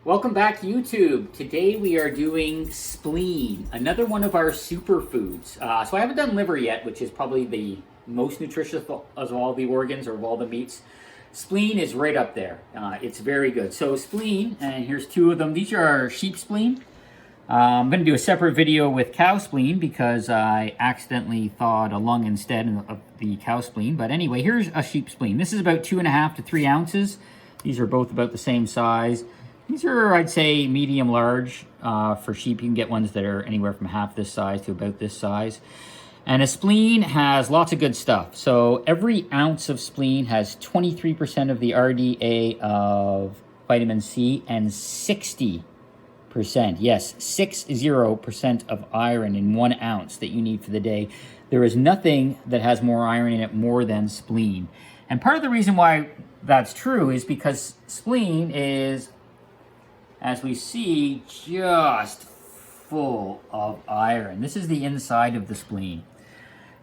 Welcome back, YouTube. Today we are doing spleen, another one of our superfoods. So I haven't done liver yet, which is probably the most nutritious of all the organs or of all the meats. Spleen is right up there. It's very good. So spleen, and here's two of them. These are our sheep spleen. I'm going to do a separate video with cow spleen because I accidentally thawed a lung instead of the cow spleen. But anyway, here's a sheep spleen. This is about 2.5 to 3 ounces. These are both about the same size. These are, I'd say, medium large for sheep. You can get ones that are anywhere from half this size to about this size. And a spleen has lots of good stuff. So every ounce of spleen has 23% of the RDA of vitamin C and 60%, yes, 60% of iron in 1 ounce that you need for the day. There is nothing that has more iron in it more than spleen. And part of the reason why that's true is because spleen is, as we see, just full of iron. This is the inside of the spleen.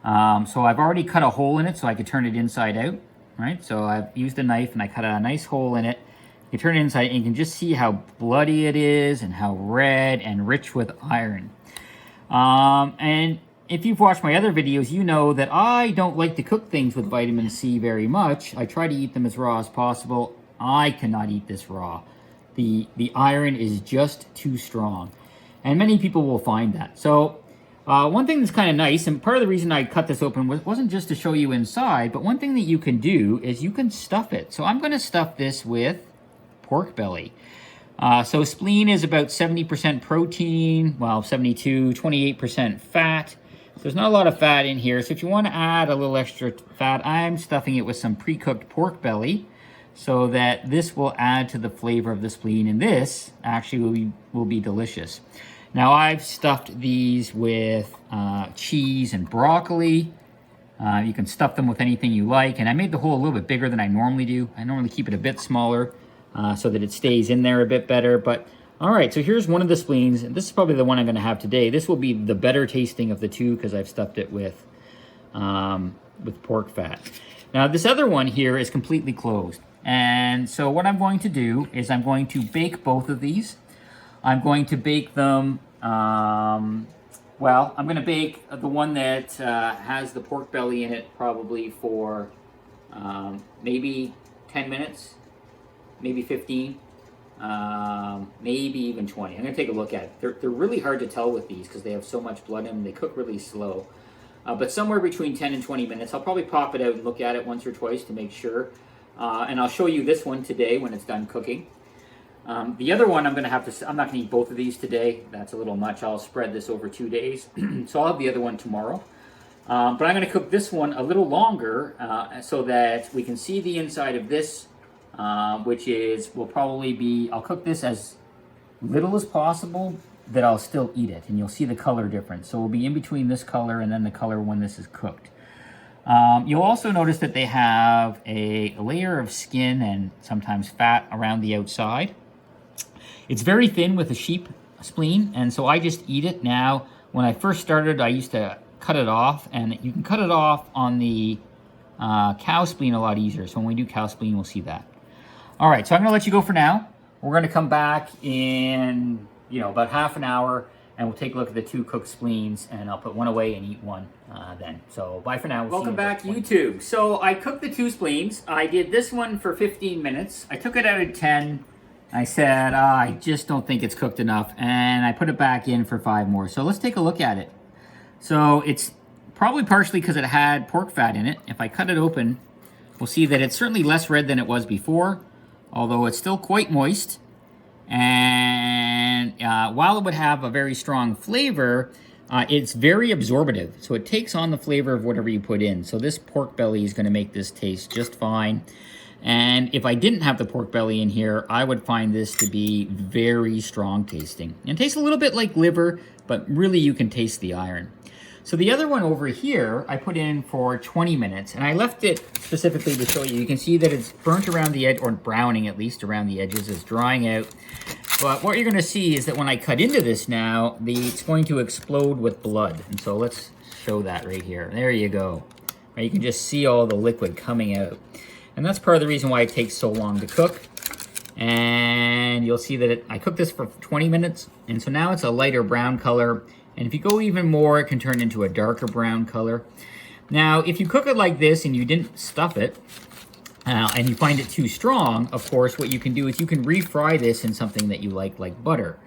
So I've already cut a hole in it so I could turn it inside out, right? So I've used a knife and I cut a nice hole in it. You turn it inside and you can just see how bloody it is and how red and rich with iron. And if you've watched my other videos, you know that I don't like to cook things with vitamin C very much. I try to eat them as raw as possible. I cannot eat this raw. The iron is just too strong. And many people will find that. So one thing that's kind of nice, and part of the reason I cut this open wasn't just to show you inside, but one thing that you can do is you can stuff it. So I'm going to stuff this with pork belly. So spleen is about 70% protein, well, 72, 28% fat. There's not a lot of fat in here. So if you want to add a little extra fat, I'm stuffing it with some pre-cooked pork belly, so that this will add to the flavor of the spleen, and this actually will be delicious. Now I've stuffed these with cheese and broccoli. You can stuff them with anything you like, and I made the hole a little bit bigger than I normally do. I normally keep it a bit smaller so that it stays in there a bit better. But all right, so here's one of the spleens, and this is probably the one I'm going to have today. This will be the better tasting of the two because I've stuffed it with pork fat. Now this other one here is completely closed. And so what I'm going to do is I'm going to bake both of these. I'm going to bake them, I'm going to bake the one that has the pork belly in it probably for maybe 10 minutes, maybe 15, maybe even 20. I'm going to take a look at it. They're really hard to tell with these because they have so much blood in them. They cook really slow. But somewhere between 10 and 20 minutes. I'll probably pop it out and look at it once or twice to make sure. And I'll show you this one today when it's done cooking. The other one I'm not going to eat both of these today. That's a little much. I'll spread this over 2 days. So I'll have the other one tomorrow. But I'm going to cook this one a little longer so that we can see the inside of this, will probably be, I'll cook this as little as possible that I'll still eat it. And you'll see the color difference. So we'll be in between this color and then the color when this is cooked. You'll also notice that they have a layer of skin and sometimes fat around the outside. It's very thin with a sheep spleen, and so I just eat it now. When I first started, I used to cut it off, and you can cut it off on the cow spleen a lot easier. So when we do cow spleen, we'll see that. All right, so I'm going to let you go for now. We're going to come back in about half an hour, and we'll take a look at the two cooked spleens, and I'll put one away and eat one then. So bye for now. Welcome back, YouTube. So I cooked the two spleens. I did this one for 15 minutes. I took it out at 10. I said, I just don't think it's cooked enough, and I put it back in for 5 more. So let's take a look at it. So it's probably partially because it had pork fat in it. If I cut it open, we'll see that it's certainly less red than it was before, although it's still quite moist. And while it would have a very strong flavor, it's very absorbative. So it takes on the flavor of whatever you put in. So this pork belly is going to make this taste just fine. And if I didn't have the pork belly in here, I would find this to be very strong tasting. And it tastes a little bit like liver, but really you can taste the iron. So the other one over here, I put in for 20 minutes, and I left it specifically to show you. You can see that it's burnt around the edge, or browning at least around the edges. It's drying out. But what you're going to see is that when I cut into this now, it's going to explode with blood. And so let's show that right here. There you go. Right, you can just see all the liquid coming out. And that's part of the reason why it takes so long to cook. And you'll see that I cooked this for 20 minutes, and so now it's a lighter brown color. And if you go even more, it can turn into a darker brown color. Now, if you cook it like this and you didn't stuff it, and you find it too strong, of course, what you can do is you can refry this in something that you like butter.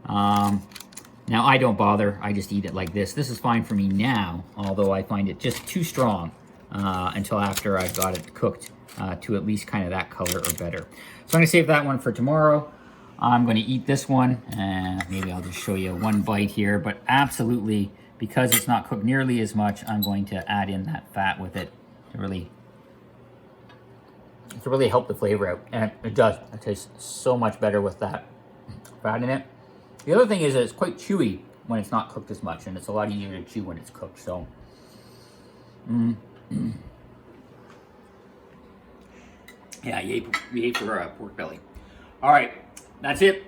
Now, I don't bother. I just eat it like this. This is fine for me now, although I find it just too strong until after I've got it cooked to at least kind of that color or better. So I'm going to save that one for tomorrow. I'm going to eat this one, and maybe I'll just show you one bite here. But absolutely, because it's not cooked nearly as much, I'm going to add in that fat with it to really help the flavor out. And it does. It tastes so much better with that fat in it. The other thing is that it's quite chewy when it's not cooked as much, and it's a lot easier to chew when it's cooked. So, yeah, yay for pork belly. All right, that's it.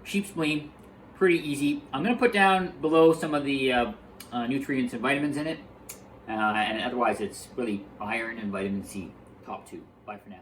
Sheep spleen, pretty easy. I'm gonna put down below some of the nutrients and vitamins in it, and otherwise it's really iron and vitamin C, top two. Bye for now.